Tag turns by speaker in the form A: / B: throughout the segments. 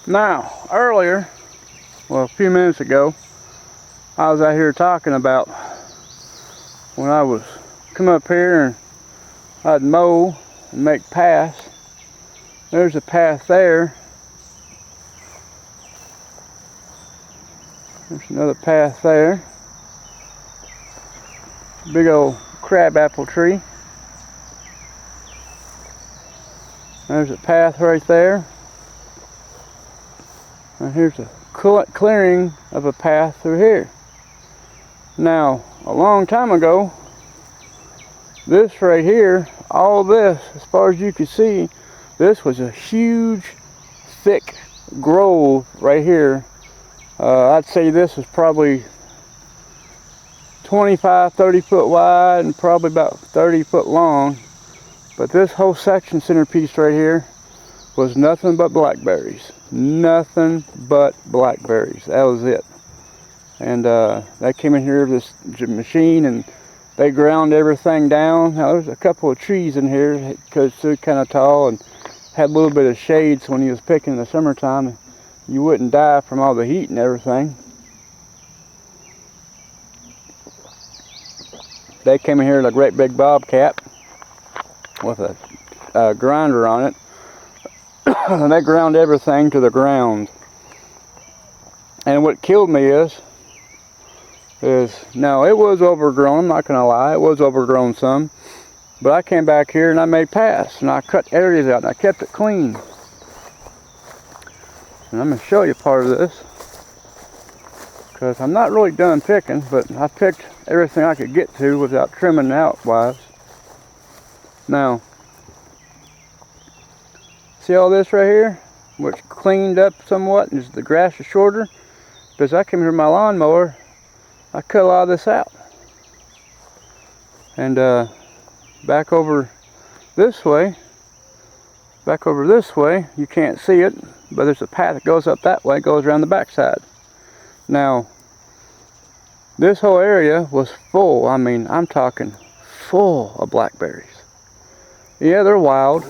A: Now, earlier, well, a few minutes ago, I was out here talking about when I was come up here and I'd mow and make paths. There's a path there. There's another path there. Big old crabapple tree. There's a path right there. And here's a clearing of a path through here. Now, a long time ago, this right here, all this, as far as you can see, this was a huge, thick grove right here. I'd say this is probably 25, 30 foot wide and probably about 30 foot long. But this whole section centerpiece right here was nothing but blackberries. Nothing but blackberries. That was it. And they came in here with this machine and they ground everything down. Now there's a couple of trees in here because they're kind of tall and had a little bit of shade, so when you was picking in the summertime you wouldn't die from all the heat and everything. They came in here with a great big bobcat with a grinder on it. And they ground everything to the ground. And what killed me is now it was overgrown, I'm not going to lie, it was overgrown some. But I came back here and I made paths and I cut areas out and I kept it clean. And I'm going to show you part of this, because I'm not really done picking, but I picked everything I could get to without trimming out wise. Now, see all this right here, which cleaned up somewhat, and the grass is shorter? Because I came here with my lawnmower, I cut a lot of this out. And back over this way, you can't see it, but there's a path that goes up that way, goes around the backside. Now, this whole area was full, I mean, I'm talking full of blackberries. Yeah, they're wild.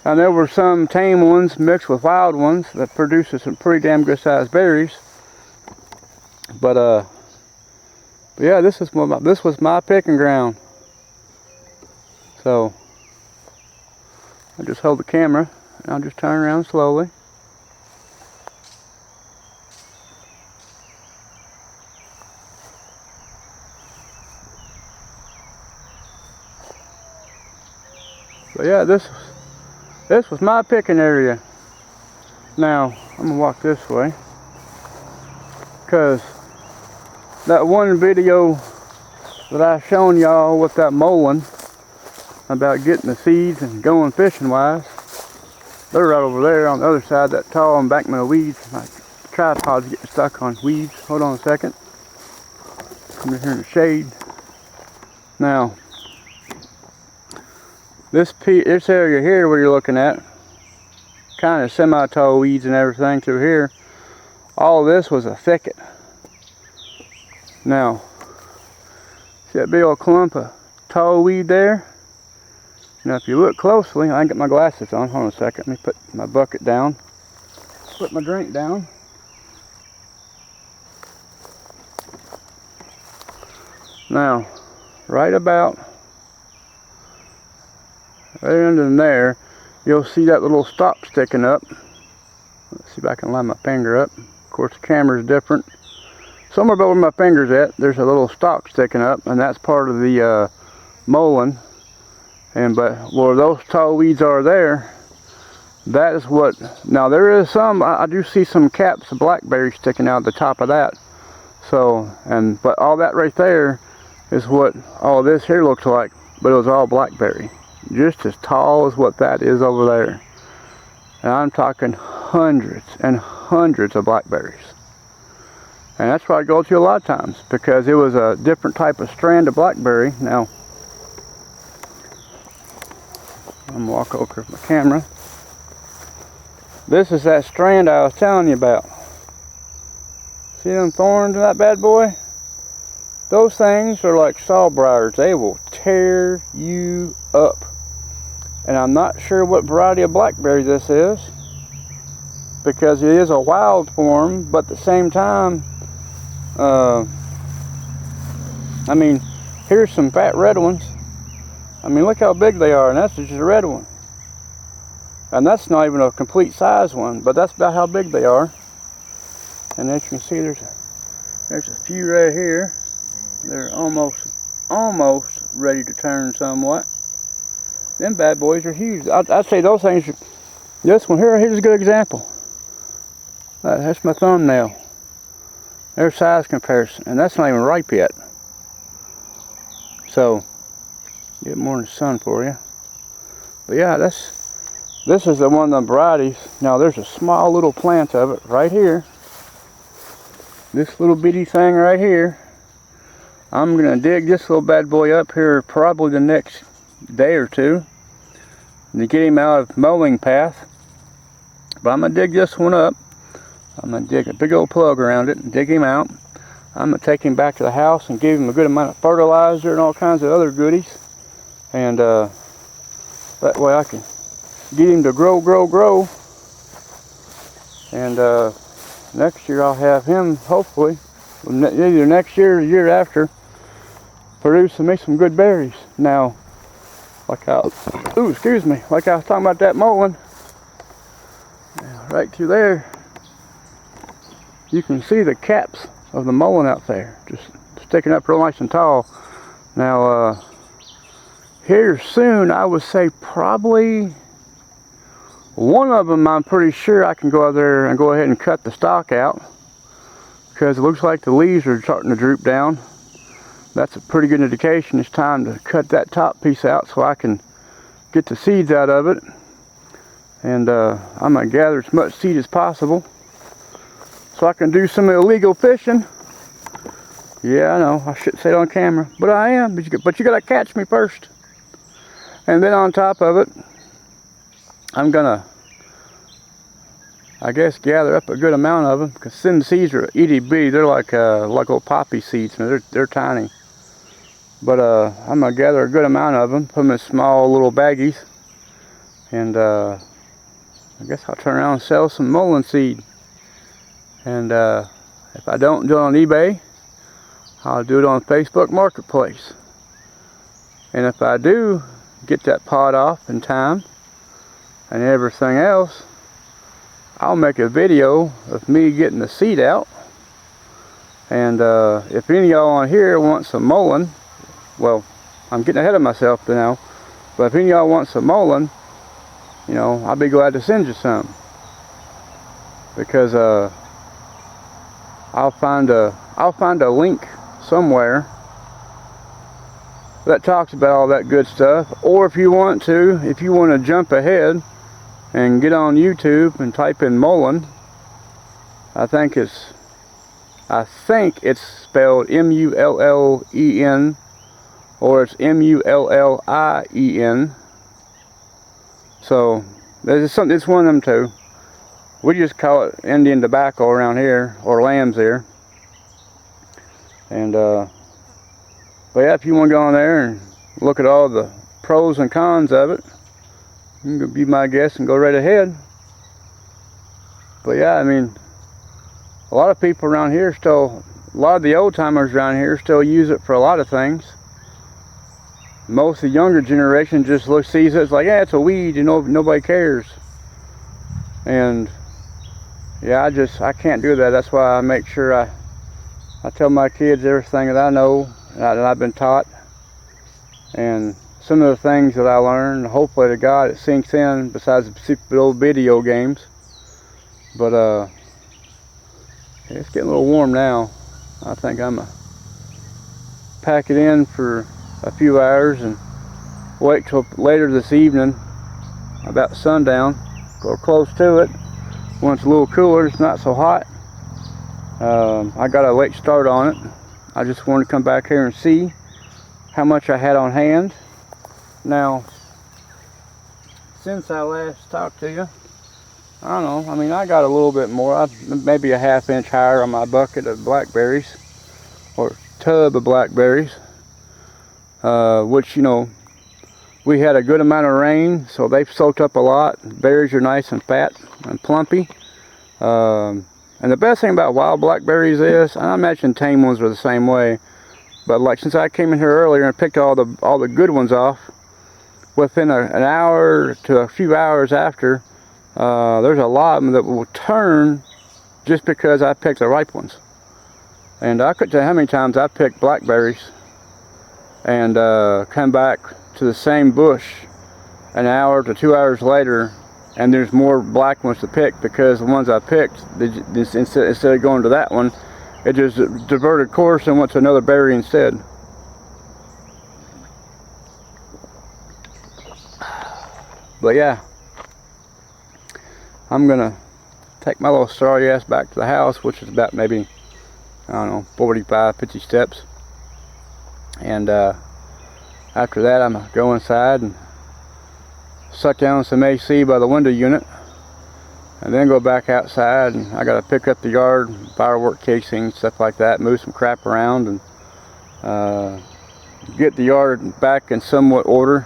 A: And there were some tame ones mixed with wild ones that produced some pretty damn good sized berries. But yeah, this was my picking ground. So I just hold the camera and I'll just turn around slowly. But yeah, this was my picking area. Now I'm gonna walk this way, because that one video that I shown y'all with that mowing about getting the seeds and going fishing wise, they're right over there on the other side, that tall embankment of weeds. My tripod's getting stuck on weeds. Hold on a second. Come in here in the shade. Now, this area here where you're looking at, kind of semi-tall weeds and everything through here, all this was a thicket. Now, see that big old clump of tall weed there? Now if you look closely, I can get my glasses on, hold on a second, let me put my bucket down, put my drink down. Now, right about right under there, you'll see that little stalk sticking up. Let's see if I can line my finger up. Of course the camera's different. Somewhere about where my finger's at, there's a little stalk sticking up, and that's part of the mowing. But where those tall weeds are there, that is what, now there is some, I do see some caps of blackberries sticking out the top of that. So, but all that right there is what all this here looks like, but it was all blackberry. Just as tall as what that is over there. And I'm talking hundreds and hundreds of blackberries. And that's where I go to a lot of times, because it was a different type of strand of blackberry. Now, I'm gonna walk over with my camera. This is that strand I was telling you about. See them thorns in that bad boy? Those things are like sawbriars. They will tear you up. And I'm not sure what variety of blackberry this is, because it is a wild form, but at the same time, I mean, here's some fat red ones. I mean, look how big they are, and that's just a red one. And that's not even a complete size one, but that's about how big they are. And as you can see, there's a few right here. They're almost ready to turn somewhat. Them bad boys are huge. I'd say those things. This one here's a good example. That's my thumbnail. Their size comparison, and that's not even ripe yet. So, get more in the sun for you. But yeah, this is the one of the varieties. Now there's a small little plant of it right here. This little bitty thing right here. I'm gonna dig this little bad boy up here probably the next day or two to get him out of mowing path. But I'm gonna dig this one up. I'm gonna dig a big old plug around it and dig him out. I'm gonna take him back to the house and give him a good amount of fertilizer and all kinds of other goodies. And that way I can get him to grow. And next year I'll have him, hopefully, either next year or the year after, producing me some good berries. Now, like I was talking about that mullein, right through there, you can see the caps of the mullein out there, just sticking up real nice and tall. Now, here soon, I would say probably one of them, I'm pretty sure I can go out there and go ahead and cut the stalk out, because it looks like the leaves are starting to droop down. That's a pretty good indication it's time to cut that top piece out so I can get the seeds out of it. And I'm going to gather as much seed as possible so I can do some illegal fishing. Yeah, I know, I shouldn't say it on camera, but I am. But you got to catch me first. And then on top of it, I'm going to, I guess, gather up a good amount of them, because the seeds are itty bitty. They're like little poppy seeds. They're tiny. But I'm going to gather a good amount of them, put them in small little baggies, and I guess I'll turn around and sell some mullein seed. And if I don't do it on eBay, I'll do it on Facebook Marketplace. And if I do get that pod off in time and everything else, I'll make a video of me getting the seed out. And if any of y'all on here want some mullein, well, I'm getting ahead of myself now, but if any of y'all want some mullein, you know, I'll be glad to send you some. Because I'll find a link somewhere that talks about all that good stuff. Or if you want to jump ahead and get on YouTube and type in mullein, I think it's spelled M-U-L-L-E-N, or it's M-U-L-L-I-E-N. So it's one of them two. We just call it Indian tobacco around here, or lamb's ear. And but yeah, if you want to go on there and look at all the pros and cons of it, you can be my guest and go right ahead. But yeah, I mean, a lot of people around here still, a lot of the old timers around here still use it for a lot of things. Most of the younger generation just sees it as like, yeah, it's a weed, you know, nobody cares. And yeah, I can't do that. That's why I make sure I tell my kids everything that I know, that I've been taught, and some of the things that I learned. Hopefully to God it sinks in, besides the stupid old video games. But it's getting a little warm now. I think I'm gonna pack it in for a few hours and wait till later this evening, about sundown, go close to it. When it's a little cooler, it's not so hot. I got a late start on it. I just wanted to come back here and see how much I had on hand. Now, since I last talked to you, I don't know, I mean, I got a little bit more, maybe a ½ inch higher on my bucket of blackberries, or tub of blackberries, which, you know, we had a good amount of rain, so they've soaked up a lot. Berries are nice and fat and plumpy. And the best thing about wild blackberries is, and I imagine tame ones are the same way, but like since I came in here earlier and picked all the good ones off, within an hour to a few hours after, there's a lot of them that will turn just because I picked the ripe ones. And I couldn't tell you how many times I picked blackberries and come back to the same bush an hour to 2 hours later, and there's more black ones to pick because the ones I picked, instead of going to that one, it just diverted course and went to another berry instead. But yeah, I'm gonna take my little sorry ass back to the house, which is about maybe, I don't know, 45, 50 steps. And after that, I'm gonna go inside and suck down some AC by the window unit, and then go back outside, and I gotta pick up the yard, firework casing, stuff like that, move some crap around, and get the yard back in somewhat order.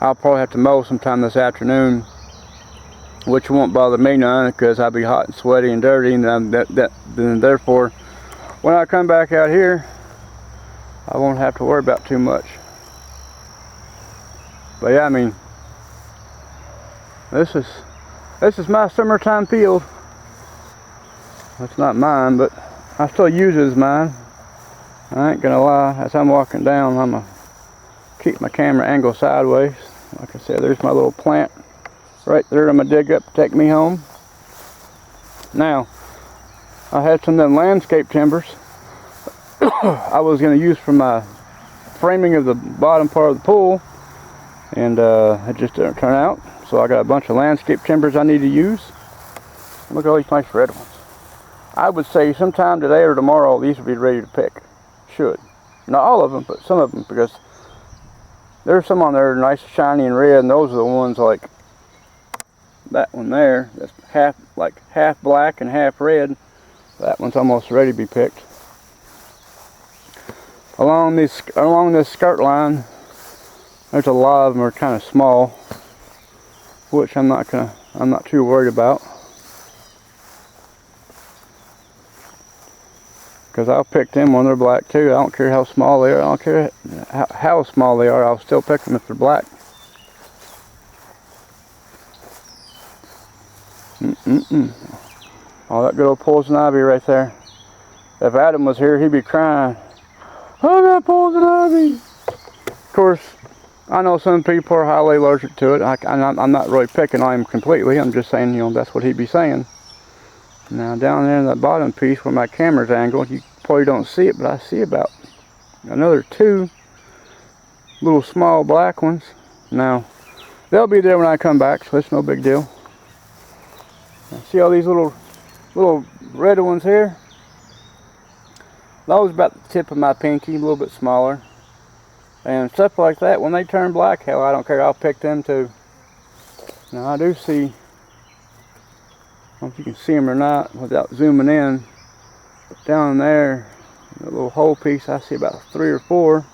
A: I'll probably have to mow sometime this afternoon, which won't bother me none because I'll be hot and sweaty and dirty, and then therefore when I come back out here I won't have to worry about too much. But yeah, I mean, this is my summertime field. It's not mine, but I still use it as mine. I ain't gonna lie, as I'm walking down, I'm gonna keep my camera angle sideways. Like I said, there's my little plant right there I'm gonna dig up to take me home. Now, I had some of them landscape timbers I was gonna use for my framing of the bottom part of the pool, and it just didn't turn out. So I got a bunch of landscape timbers I need to use. Look at all these nice red ones. I would say sometime today or tomorrow these will be ready to pick. Should. Not all of them, but some of them, because there's some on there nice shiny and red, and those are the ones like that one there, that's half black and half red. That one's almost ready to be picked. Along this skirt line, there's a lot of them are kind of small, which I'm not too worried about, because I'll pick them when they're black too. I don't care how small they are. I don't care how small they are. I'll still pick them if they're black. Oh, that good old poison ivy right there. If Adam was here, he'd be crying, "I got poison ivy." Of course, I know some people are highly allergic to it. I'm not really picking on him completely. I'm just saying, you know, that's what he'd be saying. Now down there in that bottom piece where my camera's angled, you probably don't see it, but I see about another 2 little small black ones. Now, they'll be there when I come back, so it's no big deal. Now, see all these little red ones here? Those about the tip of my pinky, a little bit smaller. And stuff like that, when they turn black, hell, I don't care, I'll pick them too. Now I do see, I don't know if you can see them or not without zooming in, but down there, a little hole piece, I see about 3 or 4.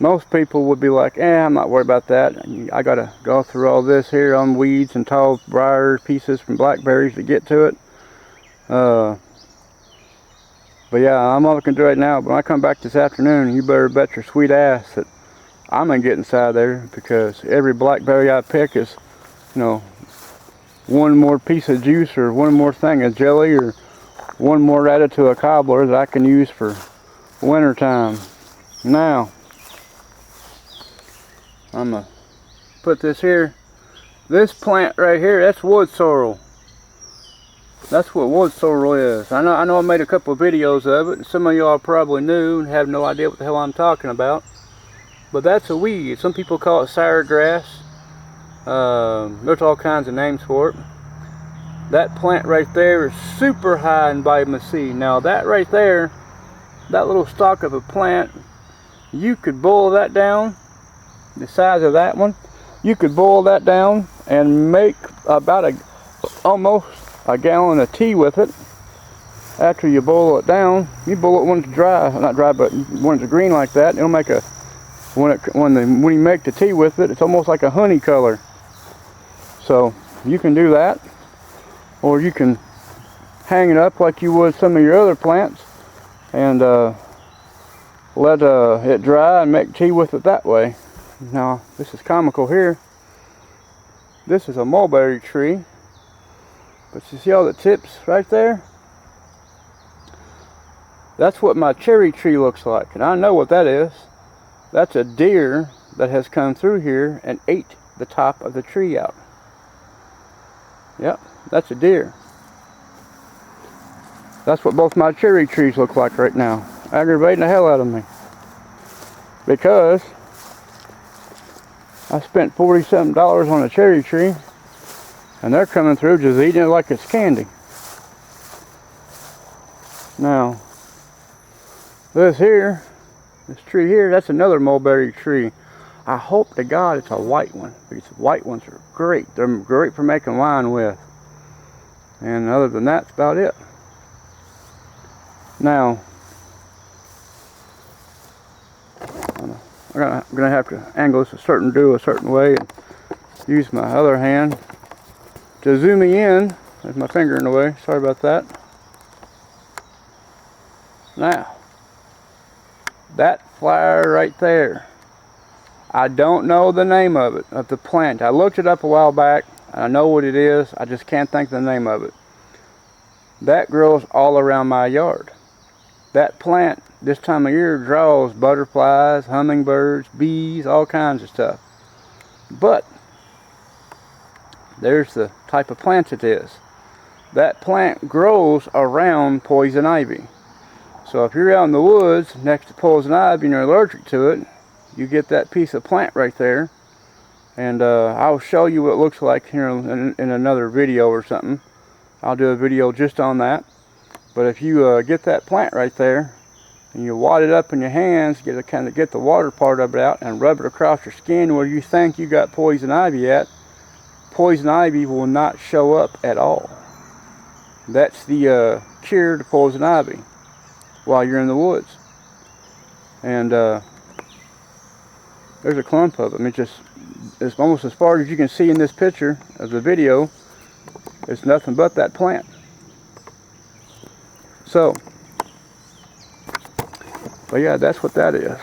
A: Most people would be like, I'm not worried about that. I gotta go through all this here on weeds and tall briar pieces from blackberries to get to it. But yeah, I'm all I can do right now. But when I come back this afternoon, you better bet your sweet ass that I'm gonna get inside there, because every blackberry I pick is, you know, one more piece of juice or one more thing of jelly or one more added to a cobbler that I can use for winter time. Now, I'm gonna put this here. This plant right here, that's wood sorrel. That's what wood sorrel is. I know I made a couple of videos of it, and some of y'all probably knew and have no idea what the hell I'm talking about. But that's a weed. Some people call it sour grass. There's all kinds of names for it. That plant right there is super high in vitamin C. Now that right there, that little stalk of a plant, you could boil that down, the size of that one, you could boil that down and make about almost a gallon of tea with it. After you boil it down, you boil it when it's dry, not dry, but when it's green like that, it'll make a, when you make the tea with it, it's almost like a honey color. So you can do that, or you can hang it up like you would some of your other plants and let it dry and make tea with it that way. Now this is comical here. This is a mulberry tree, but you see all the tips right there? That's what my cherry tree looks like, and I know what that is. That's a deer that has come through here and ate the top of the tree out. Yep, that's a deer. That's what both my cherry trees look like right now. Aggravating the hell out of me. Because I spent $40-something on a cherry tree, and they're coming through just eating it like it's candy. Now, this tree here, that's another mulberry tree. I hope to God it's a white one, because white ones are great. They're great for making wine with. And other than that, that's about it. Now, I'm gonna have to angle this a certain way and use my other hand to zoom me in. There's my finger in the way. Sorry about that. Now, that flower right there, I don't know the name of it, of the plant. I looked it up a while back. I know what it is. I just can't think of the name of it. That grows all around my yard. That plant this time of year draws butterflies, hummingbirds, bees, all kinds of stuff. But there's the type of plant it is. That plant grows around poison ivy. So if you're out in the woods next to poison ivy and you're allergic to it, you get that piece of plant right there. And I'll show you what it looks like here in another video or something. I'll do a video just on that. But if you get that plant right there and you wad it up in your hands, get the water part of it out and rub it across your skin where you think you got poison ivy at, poison ivy will not show up at all. That's the cure to poison ivy while you're in the woods. And there's a clump of them. It's almost as far as you can see in this picture of the video. It's nothing but that plant. So, but yeah, that's what that is.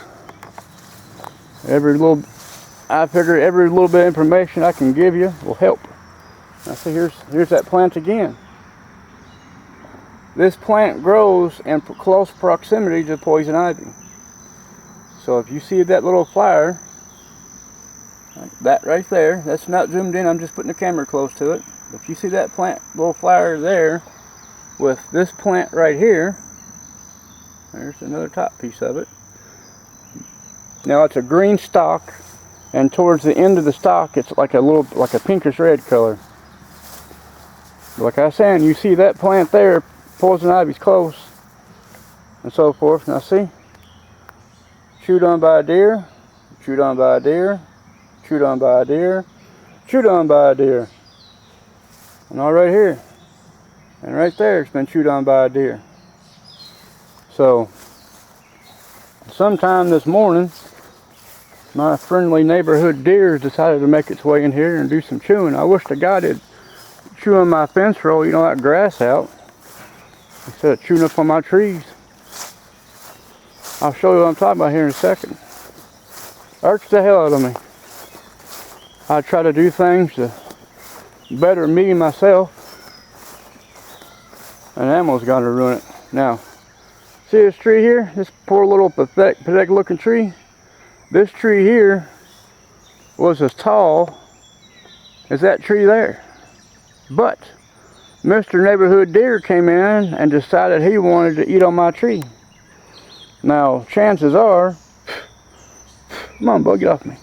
A: I figure every little bit of information I can give you will help. Now see, here's that plant again. This plant grows in close proximity to poison ivy. So if you see that little flower, like that right there, that's not zoomed in, I'm just putting the camera close to it. If you see that plant, little flower there, with this plant right here, there's another top piece of it. Now it's a green stalk, and towards the end of the stalk it's like a pinkish red color. Like I was saying, you see that plant there, poison ivy's close, and so forth. Now see, chewed on by a deer, chewed on by a deer, chewed on by a deer, chewed on by a deer, and all right here. And right there, it's been chewed on by a deer. So, sometime this morning, my friendly neighborhood deer decided to make its way in here and do some chewing. I wish to God it'd chew on my fence row, you know, that grass out, instead of chewing up on my trees. I'll show you what I'm talking about here in a second. Irks the hell out of me. I try to do things to better me and myself, and animals got to ruin it. Now, see this tree here? This poor little pathetic looking tree? This tree here was as tall as that tree there. But Mr. Neighborhood Deer came in and decided he wanted to eat on my tree. Now, chances are, come on, bug, get off me.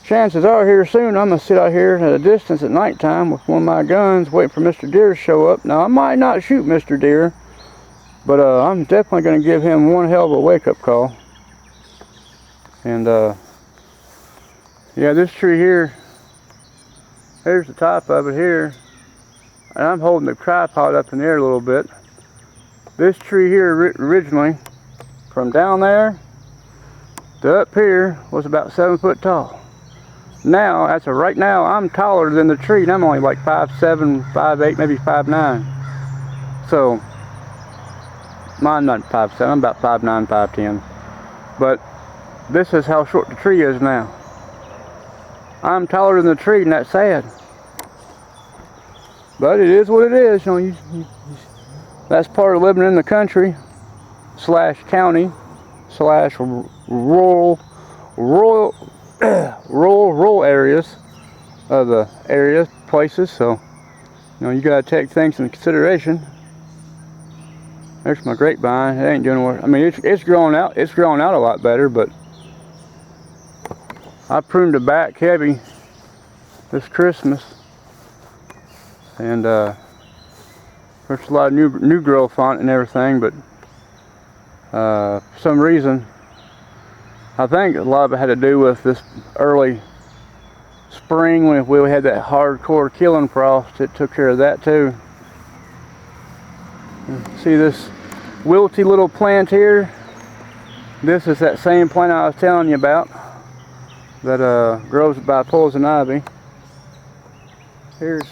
A: Chances are here soon I'm going to sit out here at a distance at nighttime with one of my guns waiting for Mr. Deer to show up. Now I might not shoot Mr. Deer, but I'm definitely going to give him one hell of a wake-up call. And yeah, this tree here, here's the top of it here, and I'm holding the tripod up in the air a little bit. This tree here originally, from down there to up here, was about 7 foot tall. now, as of right now, I'm taller than the tree, and I'm only like 5'7", 5'8", maybe 5'9". So, mine not 5'7", I'm about 5'9", 5'10". But this is how short the tree is now. I'm taller than the tree, and that's sad. But it is what it is. You know, that's part of living in the country / county / rural areas of the places. So, you know, you gotta take things into consideration. There's my grapevine. It ain't doing work. I mean, it's growing out. It's growing out a lot better, but I pruned it back heavy this Christmas, and there's a lot of new growth on it and everything. But for some reason, I think a lot of it had to do with this early spring when we had that hardcore killing frost. It took care of that too. See this wilty little plant here? This is that same plant I was telling you about that grows by poison ivy. Here's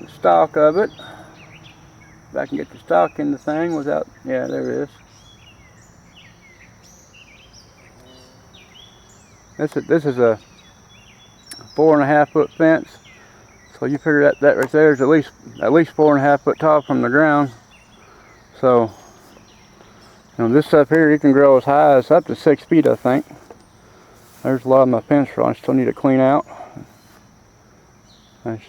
A: the stalk of it. If I can get the stalk in the thing without, yeah, there it is. This is a 4.5 foot fence. So you figure that right there is at least 4.5 foot tall from the ground. So, you know, this stuff here, you can grow as high as up to 6 feet, I think. There's a lot of my fence I still need to clean out. I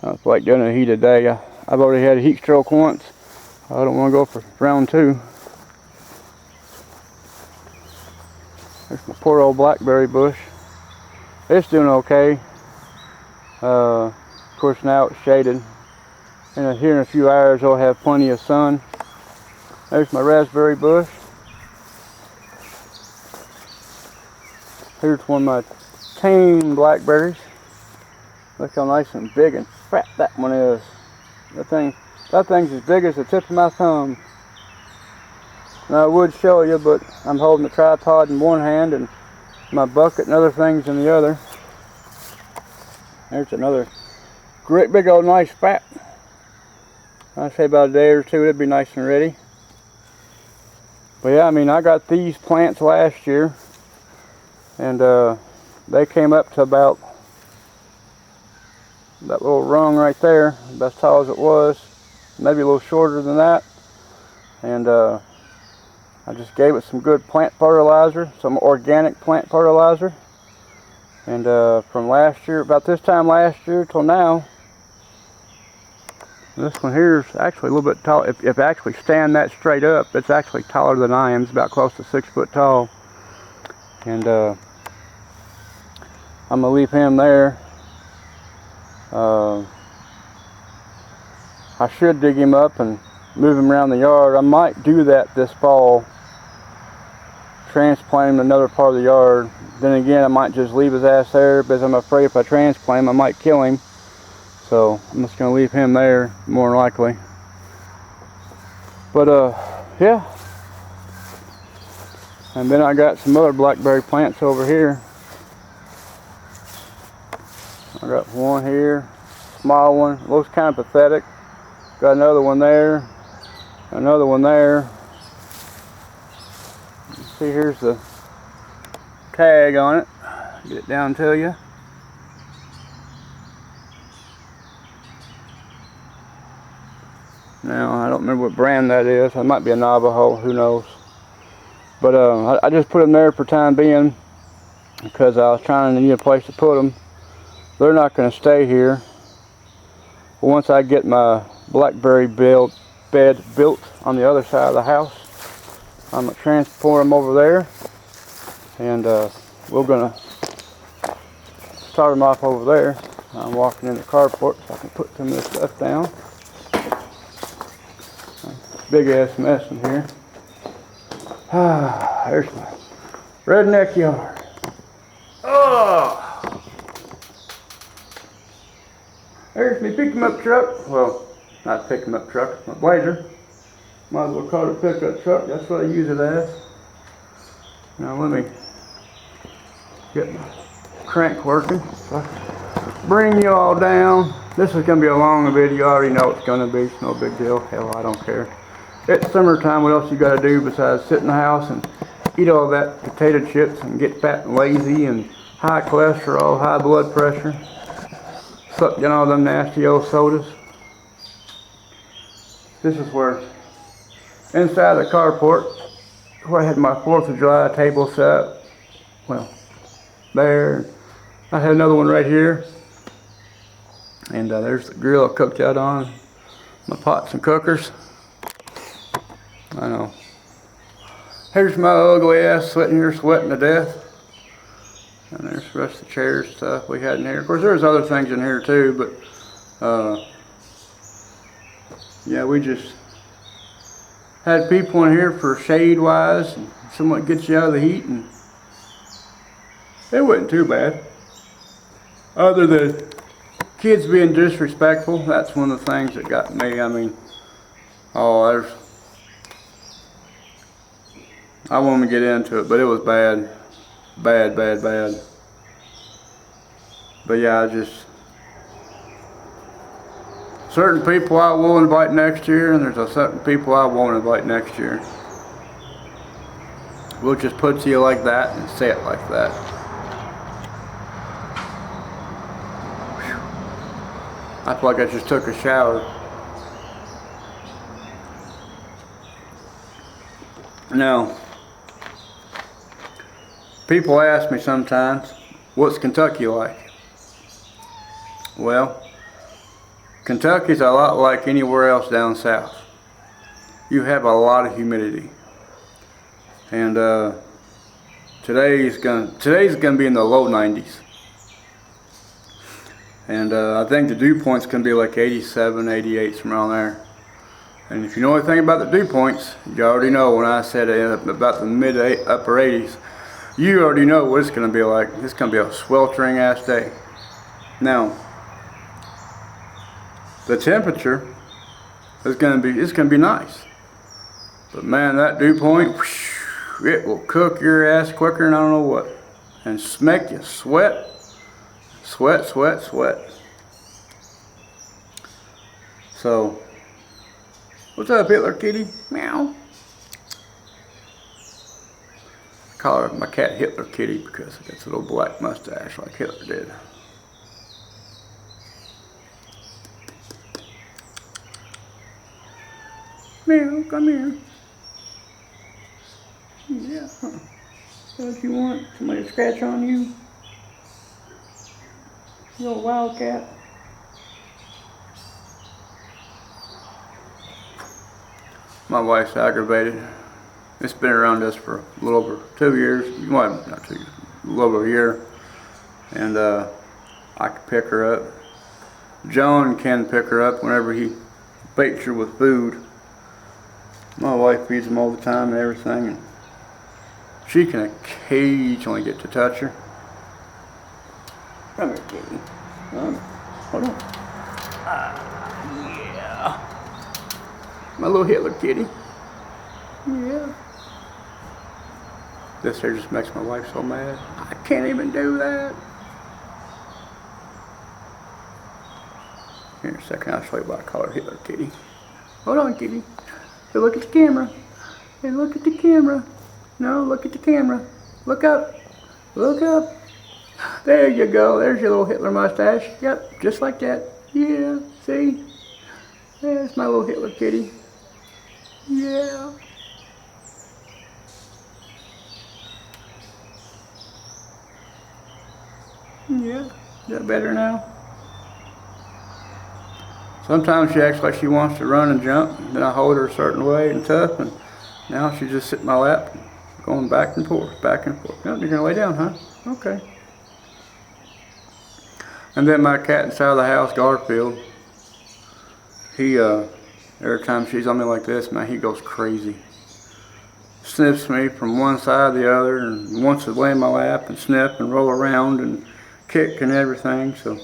A: don't feel like doing a heat today. I've already had a heat stroke once. I don't want to go for round 2. There's my poor old blackberry bush. It's doing okay. Of course, now it's shaded. And here in a few hours, it'll have plenty of sun. There's my raspberry bush. Here's one of my tame blackberries. Look how nice and big and fat that one is. That thing's as big as the tip of my thumb. Now I would show you, but I'm holding the tripod in one hand and my bucket and other things in the other. There's another great big old nice fat. I'd say about a day or two it'd be nice and ready. But yeah, I mean, I got these plants last year, and they came up to about that little rung right there, about as tall as it was, maybe a little shorter than that. And I just gave it some good plant fertilizer, some organic plant fertilizer. And from last year, about this time last year till now, this one here is actually a little bit tall. If I actually stand that straight up, it's actually taller than I am. It's about close to 6 foot tall. And I'm gonna leave him there. I should dig him up and move him around the yard. I might do that this fall. Transplant him to another part of the yard. Then again, I might just leave his ass there because I'm afraid if I transplant him, I might kill him. So I'm just gonna leave him there, more than likely. But yeah. And then I got some other blackberry plants over here. I got one here, small one, looks kind of pathetic. Got another one there, another one there. See, here's the tag on it. Get it down to you. Now, I don't remember what brand that is. It might be a Navajo, who knows. But I just put them there for time being because I was trying to need a place to put them. They're not going to stay here. But once I get my blackberry bed built on the other side of the house, I'm going to transport them over there. And we're going to start them off over there. I'm walking in the carport so I can put some of this stuff down. Big ass mess in here. There's my redneck yard. Oh! There's my pick-em-up truck. Well, not pick-em-up truck, my blazer. Might as well call it a pickup truck. That's what I use it as. Now let me get my crank working. So bring you all down. This is going to be a long video. You already know it's going to be. It's no big deal. Hell, I don't care. It's summertime. What else you got to do besides sit in the house and eat all that potato chips and get fat and lazy and high cholesterol, high blood pressure, suck down all them nasty old sodas. This is where, inside the carport, where I had my 4th of July table set up. Well, there. I had another one right here. And there's the grill I cooked out on. My pots and cookers. I know. Here's my ugly ass sitting here sweating to death. And there's the rest of the chairs and stuff we had in here. Of course, there's other things in here too, but yeah, we just had people in here for shade wise and somewhat gets you out of the heat, and it wasn't too bad. Other than kids being disrespectful, that's one of the things that got me. I mean, oh, I won't even get into it, but it was bad. Bad. But yeah, certain people I will invite next year, and there's a certain people I won't invite next year. We'll just put to you like that and say it like that. Whew. I feel like I just took a shower. Now, people ask me sometimes, what's Kentucky like? Well, Kentucky's a lot like anywhere else down south. You have a lot of humidity. And today's gonna be in the low 90s. And I think the dew point's gonna be like 87, 88, somewhere around there. And if you know anything about the dew points, you already know when I said about the mid upper 80s, you already know what it's going to be like. It's going to be a sweltering ass day. Now, the temperature is going to be nice. But man, that dew point, whoosh, it will cook your ass quicker than I don't know what. And make you sweat. So, what's up, Hitler Kitty? Meow. I call her my cat Hitler Kitty because it gets a little black mustache like Hitler did. Meow, come here. Yeah. What you want? Somebody to scratch on you? You little wildcat. My wife's aggravated. It's been around us for a little over 2 years. Well, not 2 years, a little over a year. And I can pick her up. John can pick her up whenever he baits her with food. My wife feeds him all the time and everything. And she can occasionally get to touch her. Come here, kitty. Hold on. Yeah. My little Hitler kitty. Yeah. This here just makes my wife so mad. I can't even do that. Here in a second, I'll show you why I call her Hitler Kitty. Hold on, kitty. Hey, look at the camera. Hey, look at the camera. No, look at the camera. Look up. Look up. There you go. There's your little Hitler mustache. Yep, just like that. Yeah, see? There's my little Hitler Kitty. Yeah. Yeah, is that better now? Sometimes she acts like she wants to run and jump, and then I hold her a certain way and tough, and now she just sits in my lap, going back and forth, back and forth. Nope, you're gonna lay down, huh? Okay. And then my cat inside of the house, Garfield, he, every time she's on me like this, man, he goes crazy. Sniffs me from one side to the other, and wants to lay in my lap and sniff and roll around and kick and everything, so.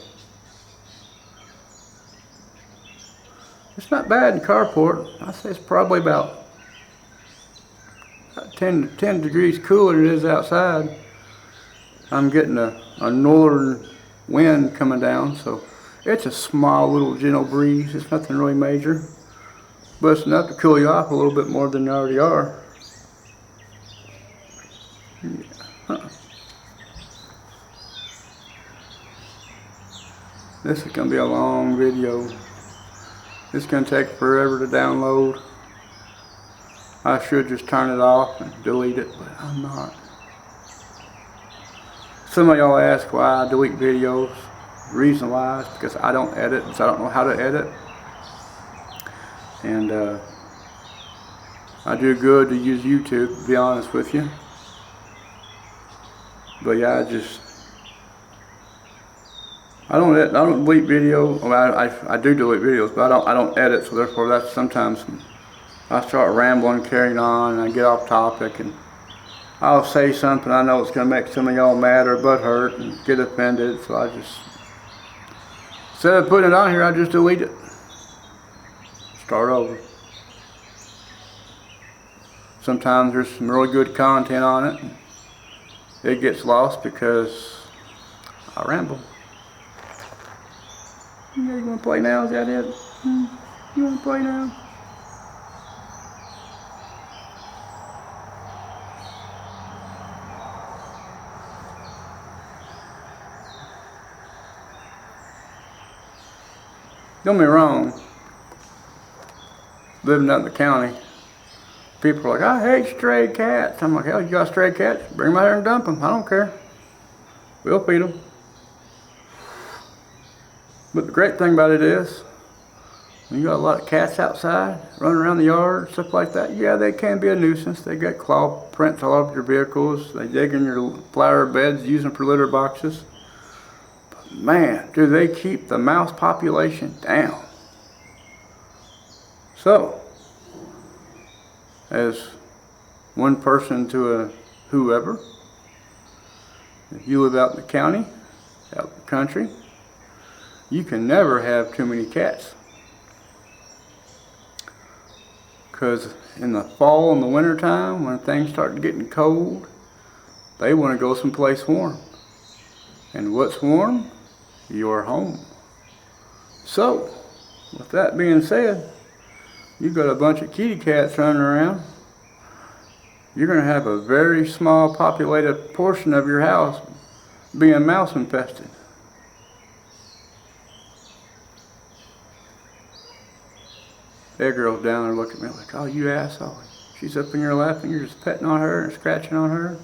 A: It's not bad in carport. I say it's probably about 10 degrees cooler than it is outside. I'm getting a northern wind coming down, so it's a small little gentle breeze. It's nothing really major, but it's enough to cool you off a little bit more than you already are. Yeah. Huh. This is going to be a long video. It's going to take forever to download. I should just turn it off and delete it, but I'm not. Some of y'all ask why I delete videos. The reason why is because I don't edit, so I don't know how to edit. And I do good to use YouTube, to be honest with you. But yeah, I don't delete videos. Well, I do delete videos, but I don't edit. So therefore, that's sometimes I start rambling, carrying on, and I get off topic, and I'll say something I know it's going to make some of y'all mad or butthurt and get offended. So I just, instead of putting it on here, I just delete it. Start over. Sometimes there's some really good content on it. It gets lost because I ramble. You want to play now? Is that it? You want to play now? Don't get me wrong. Living out in the county, people are like, I hate stray cats. I'm like, hell, you got stray cats? Bring them out here and dump them. I don't care. We'll feed them. But the great thing about it is, when you got a lot of cats outside, running around the yard, stuff like that, yeah, they can be a nuisance. They got claw prints all over your vehicles. They dig in your flower beds, use them for litter boxes. But man, do they keep the mouse population down. So, as one person to a whoever, if you live out in the county, out in the country, you can never have too many cats. Because in the fall and the winter time, when things start getting cold, they want to go someplace warm. And what's warm? Your home. So, with that being said, you got a bunch of kitty cats running around, you're going to have a very small populated portion of your house being mouse infested. That girl's down there looking at me like, oh, you asshole. She's up in your lap and you're just petting on her and scratching on her.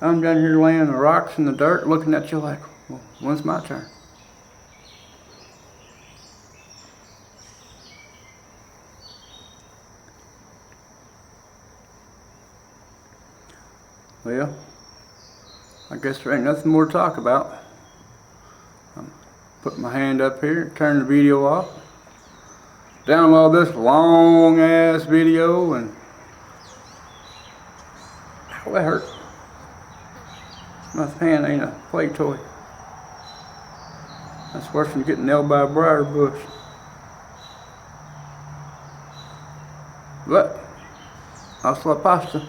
A: I'm down here laying the rocks in the dirt looking at you like, well, when's my turn? Well, I guess there ain't nothing more to talk about. I'm putting my hand up here, turn the video off, download this long ass video, and ow, that hurt. My hand ain't a play toy. That's worse than getting nailed by a briar bush. But hasta la pasta.